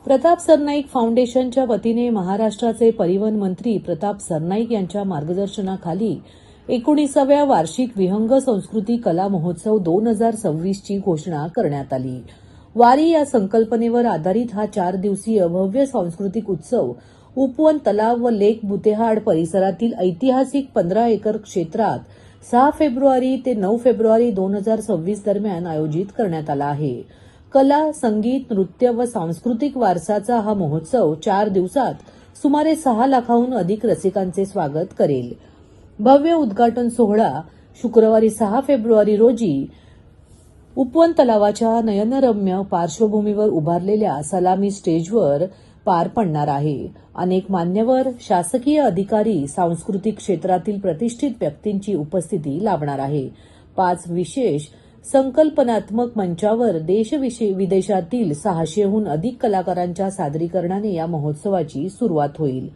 प्रताप सरनाईक फाउंडेशनच्या वतीने महाराष्ट्राचे परिवहन मंत्री प्रताप सरनाईक यांच्या मार्गदर्शनाखाली 19व्या वार्षिक विहंग संस्कृती कला महोत्सव 2026 ची घोषणा करण्यात आली। वारी या संकल्पनेवर आधारित हा 4 दिवसीय भव्य सांस्कृतिक उत्सव उपवन तलाव व लेक बुतेहाड परिसरातील ऐतिहासिक 15 एकर क्षेत्रात 6 फेब्रुवारी ते 9 फेब्रुवारी 2026 दरम्यान आयोजित करण्यात आला आहे। कला, संगीत, नृत्य व सांस्कृतिक वारसाचा हा महोत्सव 4 दिवसात सुमारे 6 लाखाहून अधिक रसिकांचे स्वागत करेल। भव्य उद्घाटन सोहळा शुक्रवारी 6 फेब्रुवारी रोजी उपवन तलावाच्या नयनरम्य पार्श्वभूमीवर उभारलेल्या सलामी स्टेजवर पार पडणार आहे। अनेक मान्यवर, शासकीय अधिकारी, सांस्कृतिक क्षेत्रातील प्रतिष्ठित व्यक्तींची उपस्थिती लाभणार आहे। 5 विशेष संकल्पनात्मक मंचावर देश-विदेशातील 600हून अधिक कलाकारांच्या सादरीकरणाने या महोत्सवाची सुरुवात होईल।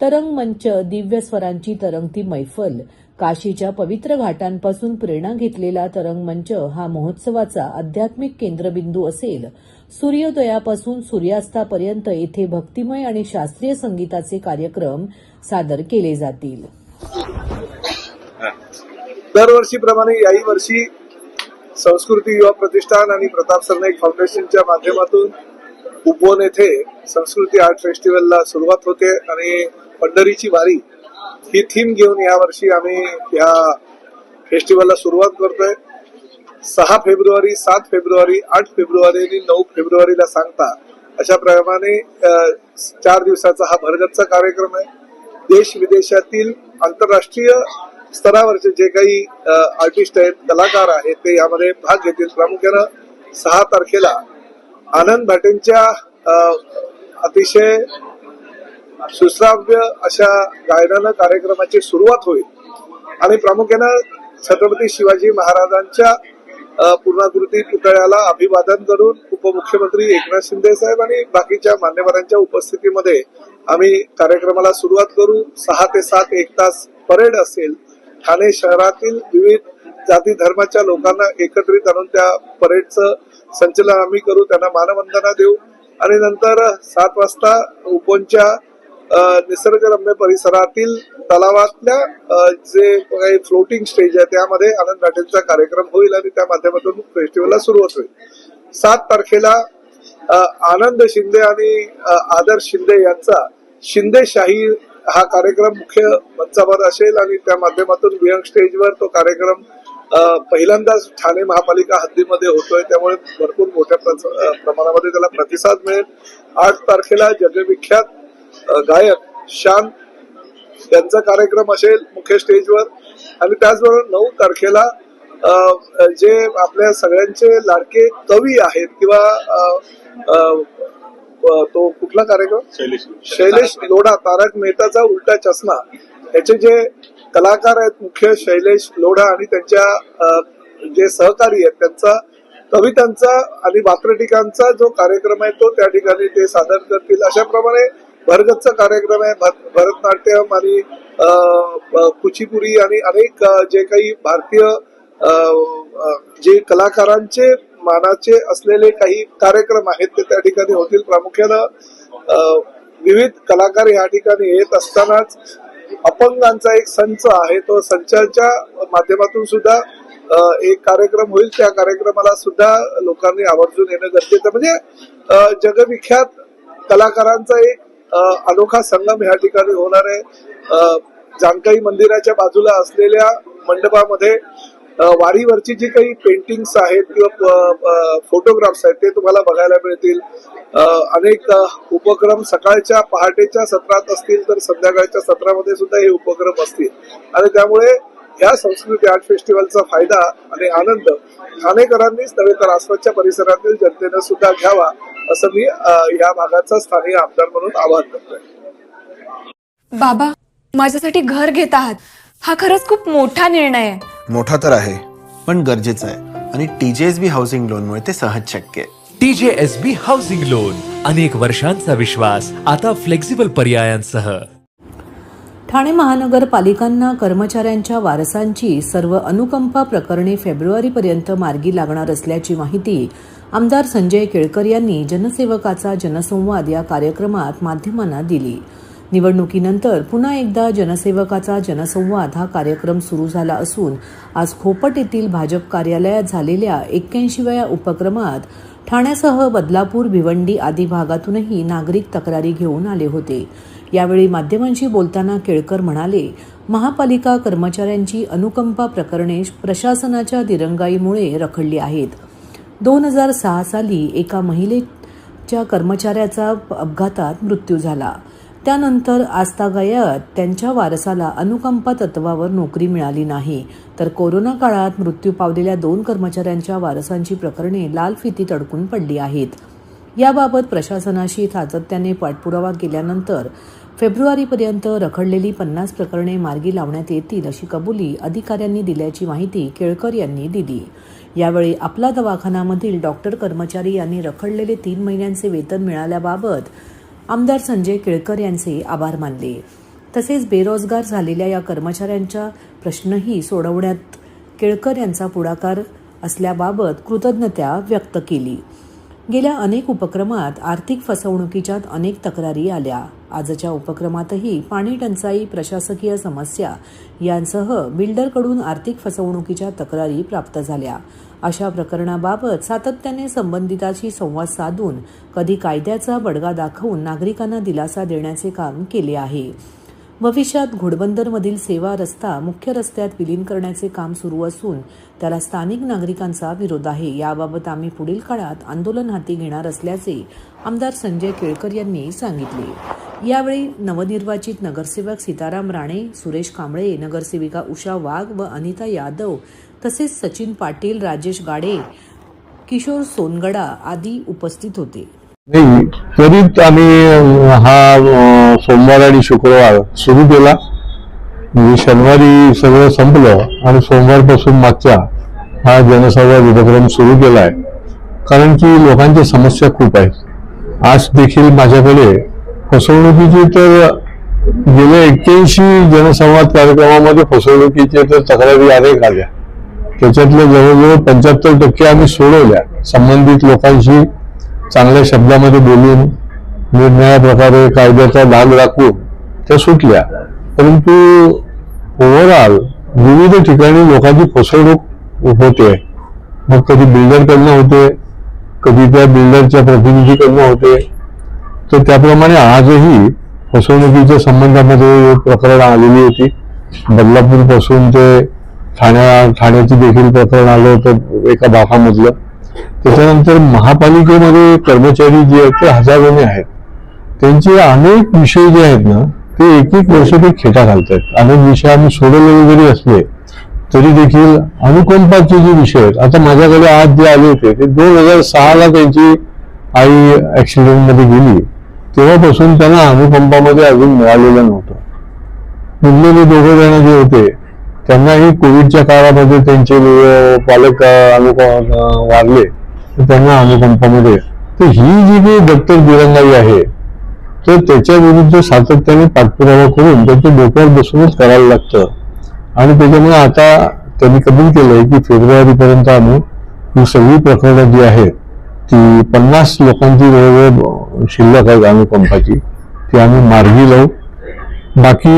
तरंग मंच, दिव्य स्वरांची तरंगती मैफल, काशीच्या पवित्र घाटांपासून प्रेरणा घेतलेला तरंग मंच हा महोत्सवाचा आध्यात्मिक केंद्रबिंदू असेल। सूर्योदयापासून सूर्यास्तापर्यंत येथे भक्तिमय आणि शास्त्रीय संगीताचे कार्यक्रम सादर केले जातील। दरवर्षीप्रमाणे याही वर्षी संस्कृती युवा प्रतिष्ठान आणि प्रताप सरनाईक फाउंडेशनच्या माध्यमातून उपवन येथे संस्कृती आर्ट फेस्टिवलला सुरुवात होते आणि पंढरीची वारी ही थीम घेऊन यावर्षी आम्ही या फेस्टिवलला सुरुवात करतोय। 6 फेब्रुवारी, 7 फेब्रुवारी, 8 फेब्रुवारी आणि 9 फेब्रुवारीला सांगता अशा प्रमाणे 4 दिवसाचा हा भरगच्च कार्यक्रम आहे। देश विदेशातील आंतरराष्ट्रीय स्तरावरचे जे काही आर्टिस्ट आहेत, कलाकार आहेत, ते यामध्ये भाग घेतील। प्रामुख्यानं 6 तारखेला आनंद भाटेंच्या अतिशय सुश्राव्य अशा गायनानं कार्यक्रमाची सुरुवात होईल आणि प्रामुख्यानं छत्रपती शिवाजी महाराजांच्या पूर्णाकृती पुतळ्याला अभिवादन करून उपमुख्यमंत्री एकनाथ शिंदे साहेब आणि बाकीच्या मान्यवरांच्या उपस्थितीमध्ये आम्ही कार्यक्रमाला सुरुवात करू। 6 ते 7 1 तास परेड असेल। ठाणे शहरातील विविध जाती धर्माच्या लोकांना एकत्रित आणून त्या परेडचं संचलन आम्ही करू, त्यांना मानवंदना देऊ आणि नंतर 7 वाजता उपवनच्या निसर्गरम्य परिसरातील तलावातल्या जे काही फ्लोटिंग स्टेज आहे त्यामध्ये आनंद भाटेंचा कार्यक्रम होईल आणि त्या माध्यमातून फेस्टिवलला सुरुवात होईल। 7 तारखेला आनंद शिंदे आणि आदर्श शिंदे यांचा शिंदेशाही हा कार्यक्रम मुख्य मंचावर असेल आणि त्या माध्यमातून विहंग स्टेजवर तो कार्यक्रम पहिल्यांदाच ठाणे महापालिका हद्दीमध्ये होतोय, त्यामुळे भरपूर मोठ्या प्रमाणामध्ये त्याला प्रतिसाद मिळेल। 8 तारखेला जगविख्यात गायक शान यांचा कार्यक्रम असेल मुख्य स्टेजवर आणि त्याचबरोबर 9 तारखेला जे आपल्या सगळ्यांचे लाडके कवी आहेत किंवा तो कुठला कार्यक्रम शैलेश लोढा, तारक मेहताचा उलटा चष्मा, याचे जे कलाकार आहेत मुख्य शैलेश लोढा आणि त्यांच्या जे सहकारी आहेत त्यांचा कवितांचा आणि वात्रटिकांचा जो कार्यक्रम आहे तो त्या ठिकाणी ते सादर करतील। अशा प्रमाणे भरगच्च कार्यक्रम आहे। भरतनाट्यम आणि कुचिपुडी आणि अनेक जे काही भारतीय जे कलाकारांचे मानाचे असलेले काही कार्यक्रम आहेत ते त्या ठिकाणी होतील। प्रामुख्यानं विविध कलाकार या ठिकाणी येत असतानाच अपंगांचा एक संच आहे, तो संचाच्या माध्यमातून सुद्धा एक कार्यक्रम होईल। त्या कार्यक्रमाला सुद्धा लोकांनी आवर्जून येणं गरजेचं, म्हणजे जगविख्यात कलाकारांचा एक अनोखा संगम या ठिकाणी होणार आहे। जानकाई मंदिराच्या बाजूला असलेल्या मंडपामध्ये वारीवरची जी काही पेंटिंग्स आहेत किंवा फोटोग्राफ्स आहेत ते तुम्हाला बघायला मिळतील। अनेक उपक्रम सकाळच्या पहाटेच्या सत्रात असतील तर संध्याकाळच्या सत्रामध्ये सुद्धा हे उपक्रम असतील आणि त्यामुळे या संस्कृती आर्ट फेस्टिवलचा फायदा आणि आनंद ठाणेकरांनीच नव्हे तर आसपासच्या परिसरातील जनतेनं सुद्धा घ्यावा असं मी या भागाचा स्थानिक आमदार म्हणून आवाहन करतोय। बाबा, माझ्यासाठी घर घेत आहात, हा खरंच खूप मोठा निर्णय आहे। मोठा तर आहे पण गरजेचा आहे आणि TJSB हाऊसिंग लोनमुळे ते सहज शक्य आहे। TJSB हाऊसिंग लोन, अनेक वर्षांचा विश्वास आता फ्लेक्सिबल पर्यायांसह। ठाणे महानगरपालिकांना कर्मचाऱ्यांच्या वारसांची सर्व अनुकंपा प्रकरणे फेब्रुवारीपर्यंत मार्गी लागणार असल्याची माहिती आमदार संजय केळकर यांनी जनसेवकाचा जनसंवाद या कार्यक्रमात माध्यमांना दिली. निवडणुकीनंतर पुन्हा एकदा जनसेवकाचा जनसंवाद हा कार्यक्रम सुरू झाला असून आज खोपट येथील भाजप कार्यालयात झालेल्या 81व्या उपक्रमात ठाण्यासह बदलापूर, भिवंडी आदी भागातूनही नागरिक तक्रारी घेऊन आले होते. यावेळी माध्यमांशी बोलताना केळकर म्हणाले, महापालिका कर्मचाऱ्यांची अनुकंपा प्रकरणे प्रशासनाच्या दिरंगाईमुळे रखडली आहेत. 2006 साली एका महिलेच्या कर्मचाऱ्याचा अपघातात मृत्यू झाला. त्यानंतर आजतागायत त्यांच्या वारसाला अनुकंपा तत्वावर नोकरी मिळाली नाही, तर कोरोना काळात मृत्यू पावलेल्या 2 कर्मचाऱ्यांच्या वारसांची प्रकरणे लाल फितीत अडकून पडली आहेत. याबाबत प्रशासनाशी सातत्याने पाठपुरावा केल्यानंतर फेब्रुवारीपर्यंत रखडलेली 50 प्रकरणे मार्गी लावण्यात येतील अशी कबुली अधिकाऱ्यांनी दिल्याची माहिती केळकर यांनी दिली. यावेळी आपला दवाखानामधील डॉक्टर कर्मचारी यांनी रखडलेले 3 महिन्यांचे वेतन मिळाल्याबाबत आमदार संजय केळकर यांचे आभार मानले. तसेच बेरोजगार झालेल्या या कर्मचाऱ्यांचा प्रश्नही सोडवण्यात केळकर यांचा पुढाकार असल्याबाबत कृतज्ञता व्यक्त केली. गेल्या अनेक उपक्रमात आर्थिक फसवणुकीच्या अनेक तक्रारी आल्या. आजच्या उपक्रमातही पाणी टंचाई, प्रशासकीय समस्या यांसह बिल्डरकडून आर्थिक फसवणुकीच्या तक्रारी प्राप्त झाल्या. अशा प्रकरणाबाबत सातत्याने संबंधितांशी संवाद साधून कधी कायद्याचा बडगा दाखवून नागरिकांना दिलासा देण्याचे काम केले आहे. भविष्यात घोडबंदरमधील सेवा रस्ता मुख्य रस्त्यात विलीन करण्याचे काम सुरू असून त्याला स्थानिक नागरिकांचा विरोध आहे. याबाबत आम्ही पुढील काळात आंदोलन हाती घेणार असल्याचे आमदार संजय केळकर यांनी सांगितले. यावेळी नवनिर्वाचित नगरसेवक सीताराम राणे, सुरेश कांबळे, नगरसेविका उषा वाघ व अनिता यादव तसेच सचिन पाटील, राजेश गाडे, किशोर सोनगडा आदी उपस्थित होते. नाही, त्वरित आम्ही हा सोमवार आणि शुक्रवार सुरू केला. म्हणजे शनिवारी सगळं संपलं आणि सोमवारपासून मागचा हा जनसंवाद उपक्रम सुरू केलाय. कारण की लोकांच्या समस्या खूप आहेत. आज देखील माझ्याकडे फसवणुकीची तर गेल्या 81 जनसंवाद कार्यक्रमामध्ये फसवणुकीचे तर तक्रारी अनेक आल्या. त्याच्यातल्या जवळजवळ 75% आम्ही सोडवल्या. संबंधित लोकांशी चांगल्या शब्दामध्ये बोलून निर्णया प्रकारे कायद्याचा भाग राखून त्या सुटल्या. परंतु ओव्हरऑल विविध ठिकाणी लोकांची फसवणूक होते. मग कधी बिल्डरकडनं होते, कधी त्या बिल्डरच्या प्रतिनिधीकडनं होते. तर त्याप्रमाणे आजही फसवणुकीच्या संबंधामध्ये प्रकरण आलेली होती. बदलापूर पासून ते ठाण्याची देखील प्रकरण आलं होतं एका भागामधलं. त्याच्यानंतर महापालिकेमध्ये कर्मचारी जे आहेत ते हजारोने आहेत. त्यांचे अनेक विषय जे आहेत ना ते एक वर्ष ते खेटा घालतात. अनेक विषय आम्ही सोडवलेले जरी असले तरी देखील अनुकंपाचे जे विषय आहेत, आता माझ्याकडे आज जे आले होते ते 2006ला त्यांची आई ऍक्सिडेंट मध्ये गेली, तेव्हापासून त्यांना अनुकंपामध्ये अजून मिळालेलं नव्हतं. उरलेले 2 जण जे होते त्यांनाही कोविडच्या काळामध्ये त्यांचे पालक वारले, त्यांना अनुकंपामध्ये. तर ही जी काही दप्तर दिरंगाई आहे तर त्याच्या विरुद्ध सातत्याने पाठपुरावा करून त्यांच्या डोक्यावर बसूनच करायला लागतं. आणि त्याच्यामुळे आता त्यांनी कबूल केलंय की फेब्रुवारीपर्यंत आम्ही ही सगळी प्रकरणं जी आहेत ती 50 लोकांची जवळजवळ शिल्लक आहेत अनुकंपाची, ती आम्ही मार्गी लावू. बाकी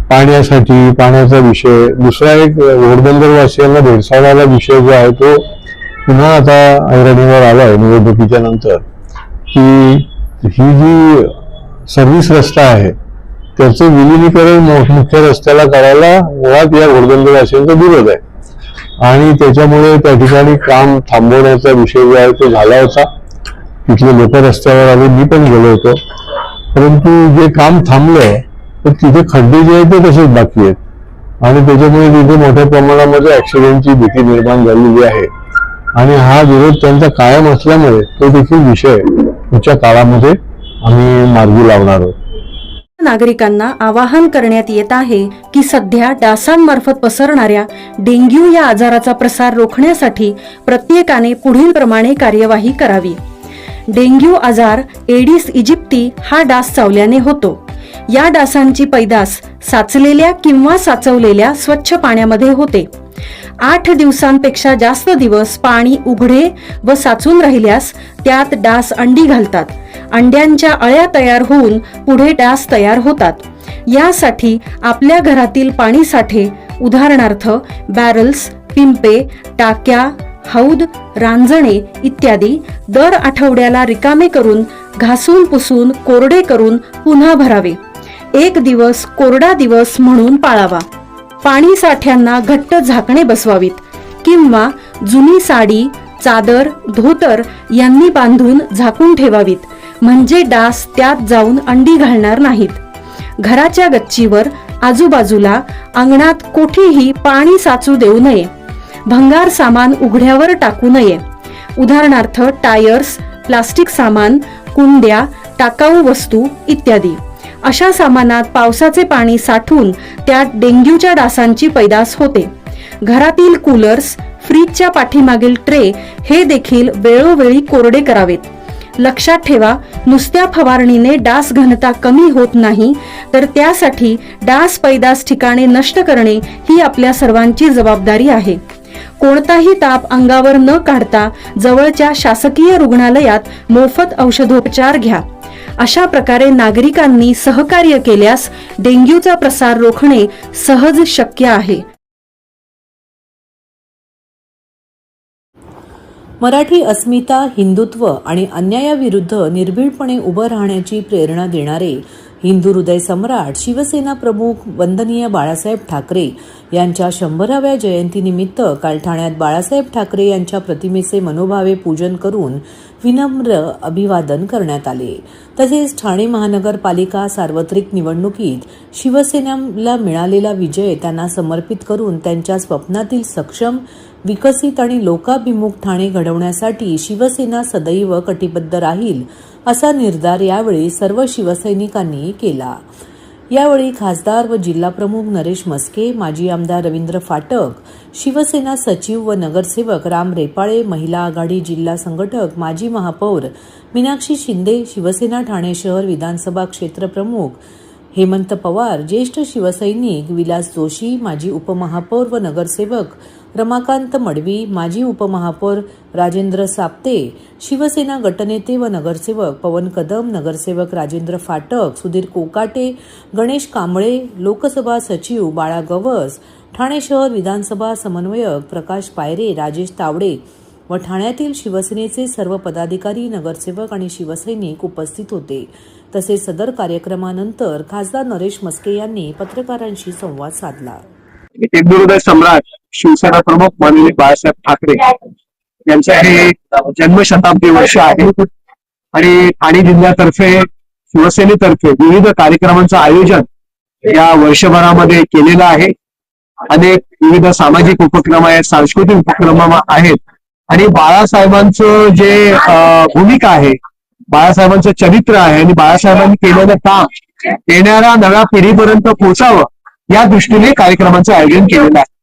पाण्यासाठी पाण्याचा विषय, दुसरा एक घोडबंदरवासियांना भेडसावणारा विषय जो आहे तो पुन्हा आता ऐरणीवर आलाय निवडणुकीच्या नंतर, की ही जी सर्व्हिस रस्ता आहे त्याचं विलिनीकरण मुख्य रस्त्याला करायला मुळात या घोडबंदरवासियांचा विरोध आहे. आणि त्याच्यामुळे त्या ठिकाणी काम थांबवण्याचा विषय जो आहे तो झाला होता. तिथले लोक रस्त्यावर आले, मी पण गेलो होतो. परंतु जे काम थांबलं तर तिथे खड्डे जे आहेत ते तसेच बाकी आहेत आणि त्याच्यामुळे तिथे मोठ्या प्रमाणामध्ये ऍक्सिडेंटची भीती निर्माण झालेली आहे. आणि हा विरोध त्यांचा कायम असल्यामुळे तो देखील विषय पुढच्या काळामध्ये आम्ही मार्गी लावणार आहोत. नागरिकांना आवाहन करण्यात येत आहे की सध्या डासांमार्फत पसरणाऱ्या डेंग्यू या आजाराचा प्रसार रोखण्यासाठी प्रत्येकाने पुढील प्रमाणे कार्यवाही करावी. डेंग्यू आजार एडिस इजिप्ती हा डास चावल्याने होतो. या डासांची पैदास साचलेल्या किंवा साचवलेल्या स्वच्छ पाण्यामध्ये होते. 8 दिवसांपेक्षा जास्त दिवस पाणी उघडे व साचून राहिल्यास त्यात डास अंडी घालतात. अंड्यांच्या अळ्या तयार होऊन पुढे डास तयार होतात. यासाठी आपल्या घरातील पाणी साठे उदाहरणार्थ बॅरल्स, पिंपे, टाक्या, हौद, रांजणे इत्यादी दर आठवड्याला रिकामे करून घासून पुसून कोरडे करून पुन्हा भरावे. 1 दिवस कोरडा दिवस म्हणून पाळावा. पाणी साठ्यांना घट्ट झाकणे बसवावीत किंवा जुनी साडी, चादर, धोतर यांनी बांधून झाकून ठेवावीत, म्हणजे डास त्यात जाऊन अंडी घालणार नाहीत. घराच्या गच्चीवर, आजूबाजूला, अंगणात कोठेही पाणी साचू देऊ नये. भंगार सामान उघड्यावर टाकू नये. उदाहरणार्थ टायर्स, प्लास्टिक सामान, कुंड्या, टाकाऊ वस्तू इत्यादी. अशा सामानात पावसाचे पाणी साठून त्यात डेंग्यूच्या डासांची पैदास होते. घरातील कूलर्स, फ्रीजच्या पाठीमागील ट्रे हे देखील वेळोवेळी कोरडे करावेत. लक्षात ठेवा, नुसत्या फवारणीने डास घनता कमी होत नाही, तर त्यासाठी डास पैदास ठिकाणे नष्ट करणे ही आपल्या सर्वांची जबाबदारी आहे. कोणताही ताप अंगावर न काढता जवळच्या शासकीय रुग्णालयात मोफत औषधोपचार घ्या. अशा प्रकारे नागरिकांनी सहकार्य केल्यास डेंग्यूचा प्रसार रोखणे सहज शक्य आहे. मराठी अस्मिता, हिंदुत्व आणि अन्यायाविरुद्ध निर्भीडपणे उभं राहण्याची प्रेरणा देणारे हिंदू हृदय सम्राट, शिवसेना प्रमुख वंदनीय बाळासाहेब ठाकरे यांच्या 100व्या जयंतीनिमित्त काल ठाण्यात बाळासाहेब ठाकरे यांच्या प्रतिमेचे मनोभावे पूजन करून विनम्र अभिवादन करण्यात आले. तसेच ठाणे महानगरपालिका सार्वत्रिक निवडणुकीत शिवसेनेला मिळालेला विजय त्यांना समर्पित करून त्यांच्या स्वप्नातील सक्षम, विकसित आणि लोकाभिमुख ठाणे घडवण्यासाठी शिवसेना सदैव कटिबद्ध राहील असा निर्धार यावेळी सर्व शिवसैनिकांनी केला. यावेळी खासदार व जिल्हाप्रमुख नरेश मस्के, माजी आमदार रवींद्र फाटक, शिवसेना सचिव व नगरसेवक राम रेपाळे, महिला आघाडी जिल्हा संघटक माजी महापौर मीनाक्षी शिंदे, शिवसेना ठाणे शहर विधानसभा क्षेत्र प्रमुख हेमंत पवार, ज्येष्ठ शिवसैनिक विलास जोशी, माजी उपमहापौर व नगरसेवक रमाकांत मडवी, माजी उपमहापौर राजेंद्र साप्ते, शिवसेना गटनेते व नगरसेवक पवन कदम, नगरसेवक राजेंद्र फाटक, सुधीर कोकाटे, गणेश कांबळे, लोकसभा सचिव बाळा गवस, ठाणे शहर विधानसभा समन्वयक प्रकाश पायरे, राजेश तावडे व ठाण्यातील शिवसेनेचे सर्व पदाधिकारी, नगरसेवक आणि शिवसैनिक उपस्थित होते. तसेच सदर कार्यक्रमानंतर खासदार नरेश मस्के यांनी पत्रकारांशी संवाद साधला. हिंदू हृदय सम्राट, शिवसेना प्रमुख माननीय बाळासाहेब ठाकरे यांचे हे जन्मशताब्दी वर्ष आहे आणि ठाणे जिल्ह्यातर्फे शिवसेनेतर्फे विविध कार्यक्रमांचं आयोजन या वर्षभरामध्ये केलेलं आहे. अनेक विविध सामाजिक उपक्रम आहेत, सांस्कृतिक उपक्रम आहेत आणि बाळासाहेबांचं जे भूमिका आहे, बाळासाहेबांचं चरित्र आहे आणि बाळासाहेबांनी केलेलं काम येणाऱ्या नव्या पिढीपर्यंत पोहोचावं या दृष्टीने कार्यक्रमाचं आयोजन केलेलं आहे.